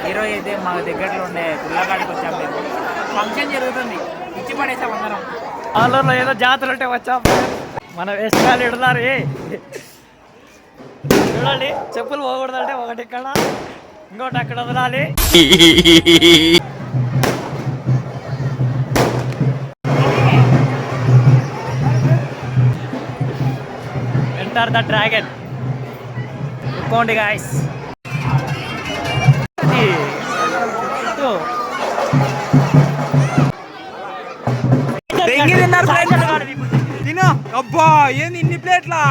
ఈరోజు అయితే మా దగ్గరలో ఉండే గుళ్ళకాడికి వచ్చాం. మేము ఫంక్షన్ జరుగుతుంది, ఇచ్చి పడేసాం అందరం. ఆలూరులో ఏదో జాతర ఉంటే వచ్చాం. మన వేసుకోవాలి ఇడున్నారు. చూడండి, చెప్పులు పోకూడదంటే ఒకటి ఇక్కడ, ఇంకోటి అక్కడ వదలాలి. Enter the dragon. ఒక్కోండి గాయస్. తిను అబ్బా, ఏంది ఇన్ని ప్లేట్లా?